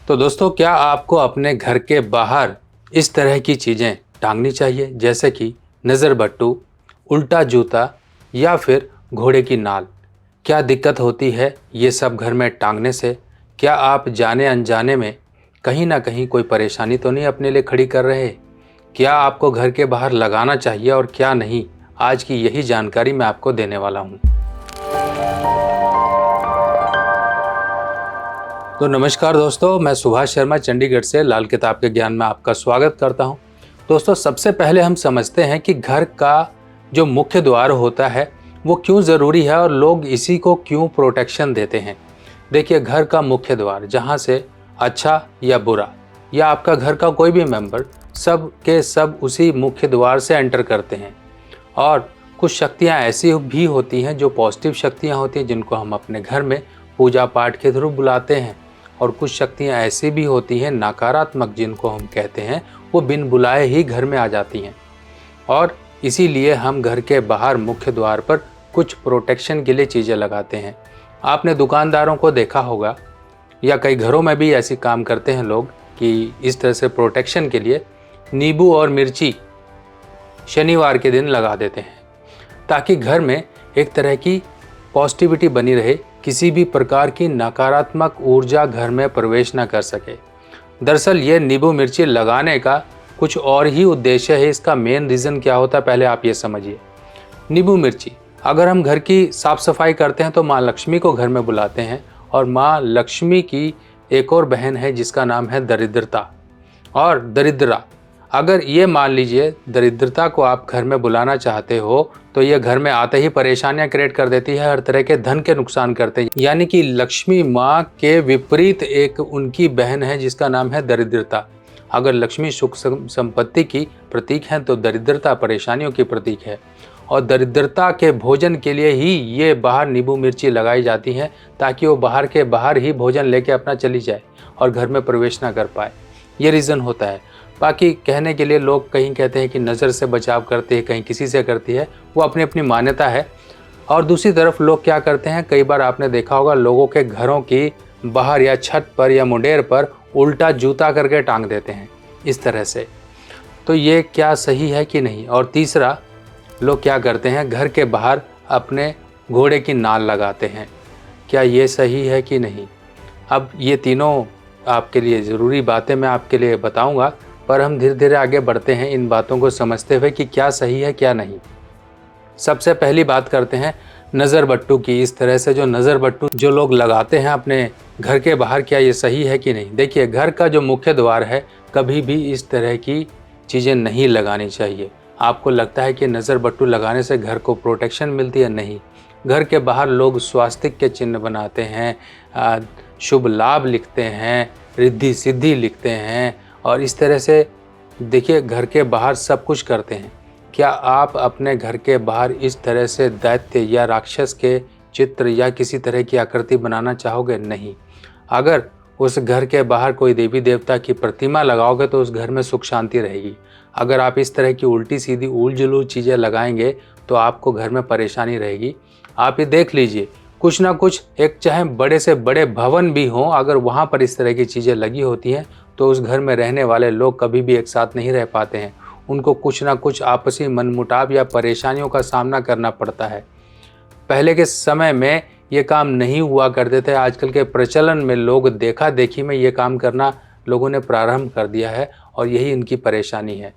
तो दोस्तों, क्या आपको अपने घर के बाहर इस तरह की चीज़ें टांगनी चाहिए, जैसे कि नज़र बट्टू, उल्टा जूता या फिर घोड़े की नाल? क्या दिक्कत होती है ये सब घर में टांगने से? क्या आप जाने अनजाने में कहीं ना कहीं कोई परेशानी तो नहीं अपने लिए खड़ी कर रहे? क्या आपको घर के बाहर लगाना चाहिए और क्या नहीं? आज की यही जानकारी मैं आपको देने वाला हूँ। तो नमस्कार दोस्तों, मैं सुभाष शर्मा चंडीगढ़ से लाल किताब के ज्ञान में आपका स्वागत करता हूं। दोस्तों, सबसे पहले हम समझते हैं कि घर का जो मुख्य द्वार होता है वो क्यों ज़रूरी है और लोग इसी को क्यों प्रोटेक्शन देते हैं। देखिए, घर का मुख्य द्वार जहां से अच्छा या बुरा या आपका घर का कोई भी मेंबर सब के सब उसी मुख्य द्वार से एंटर करते हैं। और कुछ शक्तियाँ ऐसी भी होती हैं जो पॉजिटिव शक्तियाँ होती हैं, जिनको हम अपने घर में पूजा पाठ के थ्रू बुलाते हैं। और कुछ शक्तियाँ ऐसी भी होती हैं नकारात्मक, जिनको हम कहते हैं वो बिन बुलाए ही घर में आ जाती हैं। और इसीलिए हम घर के बाहर मुख्य द्वार पर कुछ प्रोटेक्शन के लिए चीज़ें लगाते हैं। आपने दुकानदारों को देखा होगा या कई घरों में भी ऐसी काम करते हैं लोग कि इस तरह से प्रोटेक्शन के लिए नींबू और मिर्ची शनिवार के दिन लगा देते हैं, ताकि घर में एक तरह की पॉजिटिविटी बनी रहे, किसी भी प्रकार की नकारात्मक ऊर्जा घर में प्रवेश न कर सके। दरअसल ये नींबू मिर्ची लगाने का कुछ और ही उद्देश्य है। इसका मेन रीज़न क्या होता है, पहले आप ये समझिए। नींबू मिर्ची, अगर हम घर की साफ सफाई करते हैं तो माँ लक्ष्मी को घर में बुलाते हैं, और माँ लक्ष्मी की एक और बहन है जिसका नाम है दरिद्रता और दरिद्रा। अगर ये मान लीजिए दरिद्रता को आप घर में बुलाना चाहते हो तो ये घर में आते ही परेशानियां क्रिएट कर देती है, हर तरह के धन के नुकसान करते हैं। यानी कि लक्ष्मी माँ के विपरीत एक उनकी बहन है जिसका नाम है दरिद्रता। अगर लक्ष्मी सुख संपत्ति की प्रतीक है तो दरिद्रता परेशानियों की प्रतीक है। और दरिद्रता के भोजन के लिए ही ये बाहर नींबू मिर्ची लगाई जाती हैं, ताकि वो बाहर के बाहर ही भोजन लेके अपना चली जाए और घर में प्रवेश ना कर पाए। ये रीज़न होता है। बाकी कहने के लिए लोग कहीं कहते हैं कि नज़र से बचाव करते हैं, कहीं किसी से करती है, वो अपनी अपनी मान्यता है। और दूसरी तरफ लोग क्या करते हैं, कई बार आपने देखा होगा लोगों के घरों की बाहर या छत पर या मुंडेर पर उल्टा जूता करके टांग देते हैं इस तरह से। तो ये क्या सही है कि नहीं? और तीसरा, लोग क्या करते हैं, घर के बाहर अपने घोड़े की नाल लगाते हैं। क्या ये सही है कि नहीं? अब ये तीनों आपके लिए ज़रूरी बातें मैं आपके लिए बताऊंगा, पर हम धीरे धीरे आगे बढ़ते हैं इन बातों को समझते हुए कि क्या सही है क्या नहीं। सबसे पहली बात करते हैं नज़र बट्टू की। इस तरह से जो नज़र बट्टू जो लोग लगाते हैं अपने घर के बाहर, क्या ये सही है कि नहीं? देखिए, घर का जो मुख्य द्वार है कभी भी इस तरह की चीज़ें नहीं लगानी चाहिए। आपको लगता है कि नज़र बट्टू लगाने से घर को प्रोटेक्शन मिलती है? नहीं। घर के बाहर लोग स्वास्तिक के चिन्ह बनाते हैं, शुभ लाभ लिखते हैं, रिद्धि सिद्धि लिखते हैं, और इस तरह से देखिए घर के बाहर सब कुछ करते हैं। क्या आप अपने घर के बाहर इस तरह से दैत्य या राक्षस के चित्र या किसी तरह की आकृति बनाना चाहोगे? नहीं। अगर उस घर के बाहर कोई देवी देवता की प्रतिमा लगाओगे तो उस घर में सुख शांति रहेगी। अगर आप इस तरह की उल्टी सीधी उल जुलूल चीज़ें लगाएंगे तो आपको घर में परेशानी रहेगी। आप ये देख लीजिए, कुछ ना कुछ एक चाहे बड़े से बड़े भवन भी हों, अगर वहाँ पर इस तरह की चीज़ें लगी होती हैं तो उस घर में रहने वाले लोग कभी भी एक साथ नहीं रह पाते हैं। उनको कुछ ना कुछ आपसी मनमुटाव या परेशानियों का सामना करना पड़ता है। पहले के समय में ये काम नहीं हुआ करते थे। आजकल के प्रचलन में लोग देखा देखी में ये काम करना लोगों ने प्रारंभ कर दिया है, और यही इनकी परेशानी है।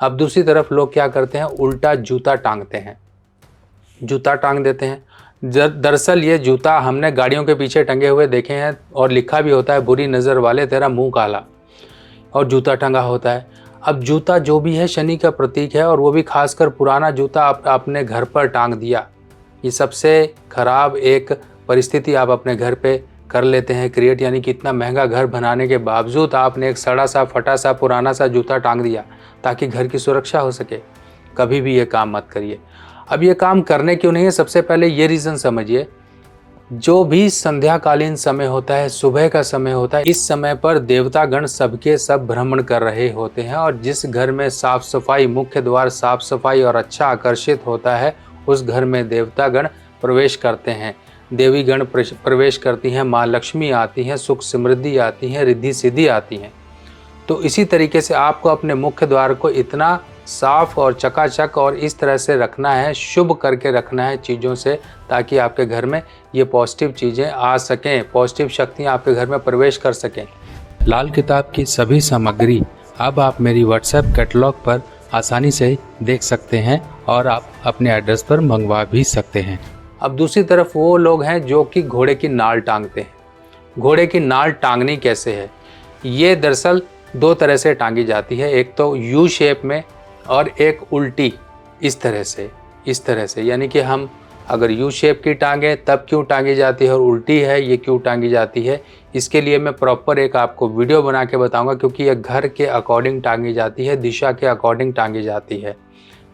अब दूसरी तरफ लोग क्या करते हैं, उल्टा जूता टांगते हैं, जूता टांग देते हैं। दरअसल ये जूता हमने गाड़ियों के पीछे टंगे हुए देखे हैं, और लिखा भी होता है बुरी नज़र वाले तेरा मुंह काला, और जूता टंगा होता है। अब जूता जो भी है शनि का प्रतीक है, और वो भी खासकर पुराना जूता आप अपने घर पर टांग दिया, ये सबसे खराब एक परिस्थिति आप अपने घर पे कर लेते हैं क्रिएट। यानी कि इतना महंगा घर बनाने के बावजूद आपने एक सड़ा सा फटा सा पुराना सा जूता टांग दिया ताकि घर की सुरक्षा हो सके। कभी भी ये काम मत करिए। अब ये काम करने क्यों नहीं है, सबसे पहले ये रीज़न समझिए। जो भी संध्याकालीन समय होता है, सुबह का समय होता है, इस समय पर देवतागण सबके सब भ्रमण कर रहे होते हैं, और जिस घर में साफ सफाई, मुख्य द्वार साफ सफाई और अच्छा आकर्षित होता है, उस घर में देवतागण प्रवेश करते हैं। देवी गण प्रवेश करती हैं, माँ लक्ष्मी आती हैं, सुख समृद्धि आती हैं, रिद्धि सिद्धि आती हैं। तो इसी तरीके से आपको अपने मुख्य द्वार को इतना साफ और चकाचक और इस तरह से रखना है, शुभ करके रखना है चीज़ों से, ताकि आपके घर में ये पॉजिटिव चीज़ें आ सकें, पॉजिटिव शक्तियाँ आपके घर में प्रवेश कर सकें। लाल किताब की सभी सामग्री अब आप मेरी व्हाट्सएप कैटलॉग पर आसानी से देख सकते हैं और आप अपने एड्रेस पर मंगवा भी सकते हैं। अब दूसरी तरफ वो लोग हैं जो कि घोड़े की नाल टांगते हैं। घोड़े की नाल टांगनी कैसे है? ये दरअसल दो तरह से टांगी जाती है, एक तो यू शेप में और एक उल्टी इस तरह से, यानी कि हम अगर यू शेप की टांगे तब क्यों टांगी जाती है और उल्टी है ये क्यों टांगी जाती है, इसके लिए मैं प्रॉपर एक आपको वीडियो बना के बताऊंगा, क्योंकि ये घर के अकॉर्डिंग टांगी जाती है, दिशा के अकॉर्डिंग टांगी जाती है।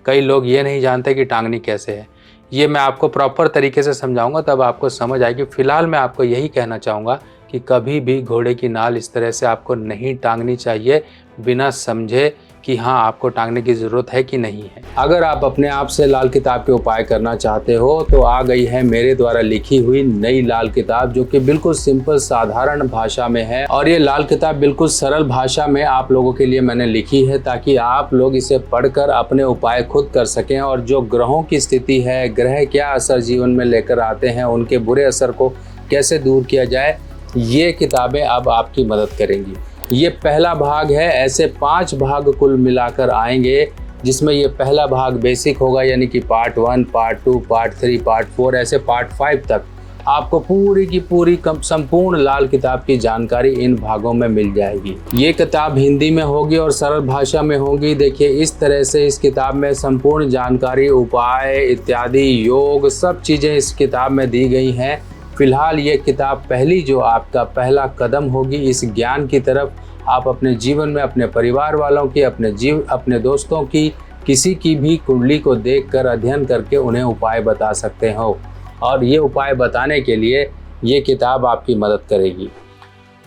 कई लोग ये नहीं जानते कि टांगनी कैसे है। ये मैं आपको प्रॉपर तरीके से समझाऊंगा, तब आपको समझ आएगी। फिलहाल मैं आपको यही कहना चाहूँगा कि कभी भी घोड़े की नाल इस तरह से आपको नहीं टांगनी चाहिए बिना समझे कि हाँ आपको टांगने की ज़रूरत है कि नहीं है। अगर आप अपने आप से लाल किताब के उपाय करना चाहते हो तो आ गई है मेरे द्वारा लिखी हुई नई लाल किताब, जो कि बिल्कुल सिंपल साधारण भाषा में है। और ये लाल किताब बिल्कुल सरल भाषा में आप लोगों के लिए मैंने लिखी है, ताकि आप लोग इसे पढ़कर अपने उपाय खुद कर सकें। और जो ग्रहों की स्थिति है, ग्रह क्या असर जीवन में लेकर आते हैं, उनके बुरे असर को कैसे दूर किया जाए, ये किताबें अब आपकी मदद करेंगी। ये पहला भाग है, ऐसे 5 भाग कुल मिलाकर आएंगे, जिसमें ये पहला भाग बेसिक होगा, यानी कि पार्ट 1, पार्ट 2, पार्ट 3, पार्ट 4, ऐसे पार्ट 5 तक आपको पूरी की पूरी संपूर्ण लाल किताब की जानकारी इन भागों में मिल जाएगी। ये किताब हिंदी में होगी और सरल भाषा में होगी। देखिए इस तरह से इस किताब में संपूर्ण जानकारी, उपाय इत्यादि, योग, सब चीज़ें इस किताब में दी गई हैं। फिलहाल ये किताब पहली जो आपका पहला कदम होगी इस ज्ञान की तरफ। आप अपने जीवन में अपने परिवार वालों की, अपने दोस्तों की, किसी की भी कुंडली को देखकर अध्ययन करके उन्हें उपाय बता सकते हो, और ये उपाय बताने के लिए ये किताब आपकी मदद करेगी।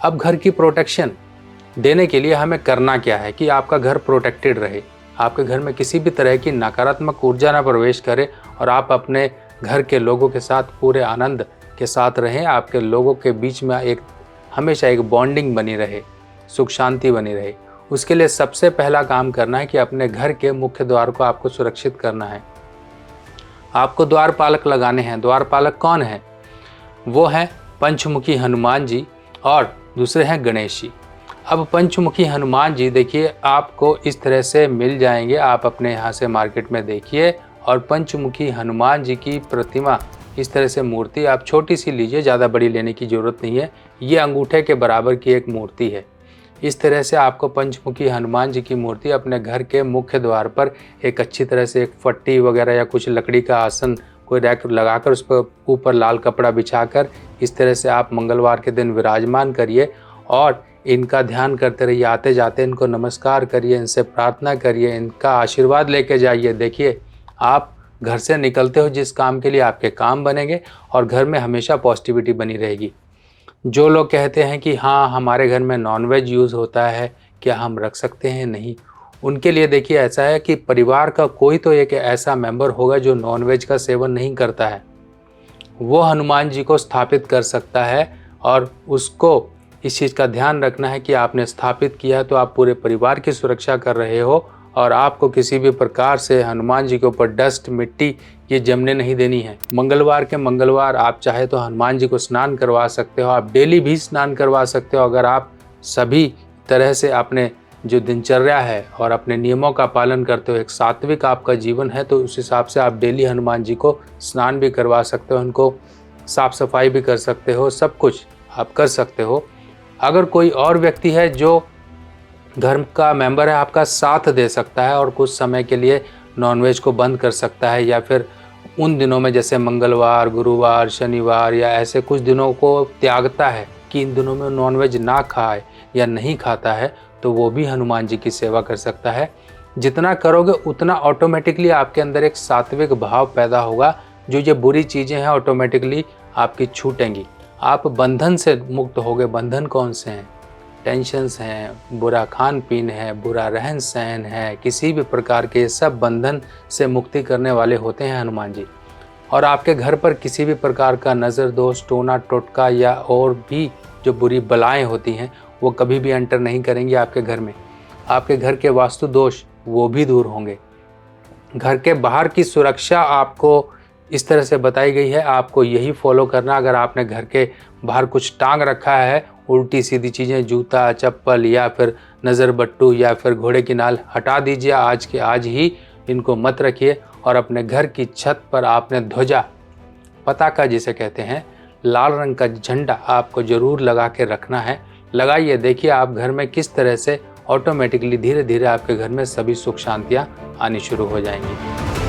अब घर की प्रोटेक्शन देने के लिए हमें करना क्या है कि आपका घर प्रोटेक्टेड रहे, आपके घर में किसी भी तरह की नकारात्मक ऊर्जा ना प्रवेश करे और आप अपने घर के लोगों के साथ पूरे आनंद के साथ रहें। आपके लोगों के बीच में हमेशा एक बॉन्डिंग बनी रहे, सुख शांति बनी रहे। उसके लिए सबसे पहला काम करना है कि अपने घर के मुख्य द्वार को आपको सुरक्षित करना है। आपको द्वारपालक लगाने हैं। द्वारपालक कौन है? वो हैं पंचमुखी हनुमान जी और दूसरे हैं गणेश जी। अब पंचमुखी हनुमान जी देखिए आपको इस तरह से मिल जाएंगे, आप अपने यहाँ से मार्केट में देखिए। और पंचमुखी हनुमान जी की प्रतिमा इस तरह से मूर्ति आप छोटी सी लीजिए, ज़्यादा बड़ी लेने की ज़रूरत नहीं है। ये अंगूठे के बराबर की एक मूर्ति है। इस तरह से आपको पंचमुखी हनुमान जी की मूर्ति अपने घर के मुख्य द्वार पर एक अच्छी तरह से एक फट्टी वगैरह या कुछ लकड़ी का आसन कोई रैक लगाकर उस पर ऊपर लाल कपड़ा बिछाकर इस तरह से आप मंगलवार के दिन विराजमान करिए और इनका ध्यान करते रहिए। आते जाते इनको नमस्कार करिए, इनसे प्रार्थना करिए, इनका आशीर्वाद लेके जाइए। देखिए आप घर से निकलते हो जिस काम के लिए, आपके काम बनेंगे और घर में हमेशा पॉजिटिविटी बनी रहेगी। जो लोग कहते हैं कि हाँ हमारे घर में नॉनवेज यूज़ होता है, क्या हम रख सकते हैं? नहीं, उनके लिए देखिए ऐसा है कि परिवार का कोई तो एक ऐसा मेंबर होगा जो नॉनवेज का सेवन नहीं करता है, वो हनुमान जी को स्थापित कर सकता है। और उसको इस चीज़ का ध्यान रखना है कि आपने स्थापित किया है तो आप पूरे परिवार की सुरक्षा कर रहे हो, और आपको किसी भी प्रकार से हनुमान जी के ऊपर डस्ट, मिट्टी ये जमने नहीं देनी है। मंगलवार के मंगलवार आप चाहे तो हनुमान जी को स्नान करवा सकते हो, आप डेली भी स्नान करवा सकते हो। अगर आप सभी तरह से अपने जो दिनचर्या है और अपने नियमों का पालन करते हो, एक सात्विक आपका जीवन है, तो उस हिसाब से आप डेली हनुमान जी को स्नान भी करवा सकते हो, उनको साफ़ सफाई भी कर सकते हो, सब कुछ आप कर सकते हो। अगर कोई और व्यक्ति है जो घर का मेंबर है, आपका साथ दे सकता है और कुछ समय के लिए नॉनवेज को बंद कर सकता है, या फिर उन दिनों में जैसे मंगलवार, गुरुवार, शनिवार या ऐसे कुछ दिनों को त्यागता है कि इन दिनों में नॉनवेज ना खाए या नहीं खाता है, तो वो भी हनुमान जी की सेवा कर सकता है। जितना करोगे उतना ऑटोमेटिकली आपके अंदर एक सात्विक भाव पैदा होगा, जो ये बुरी चीज़ें हैं ऑटोमेटिकली आपकी छूटेंगी। आप बंधन से मुक्त होगे। बंधन कौन से हैं? टेंशन्स हैं, बुरा खान पीन है, बुरा रहन सहन है, किसी भी प्रकार के सब बंधन से मुक्ति करने वाले होते हैं हनुमान जी। और आपके घर पर किसी भी प्रकार का नज़र दोष, टोना टोटका या और भी जो बुरी बलाएं होती हैं वो कभी भी एंटर नहीं करेंगी आपके घर में। आपके घर के वास्तु दोष वो भी दूर होंगे। घर के बाहर की सुरक्षा आपको इस तरह से बताई गई है, आपको यही फॉलो करना। अगर आपने घर के बाहर कुछ टांग रखा है, उल्टी सीधी चीज़ें, जूता, चप्पल या फिर नज़र बट्टू या फिर घोड़े की नाल, हटा दीजिए आज के आज ही, इनको मत रखिए। और अपने घर की छत पर आपने ध्वजा, पताका जिसे कहते हैं, लाल रंग का झंडा आपको ज़रूर लगा के रखना है। लगाइए, देखिए आप घर में किस तरह से ऑटोमेटिकली धीरे धीरे आपके घर में सभी सुख शांतियाँ आनी शुरू हो जाएंगी।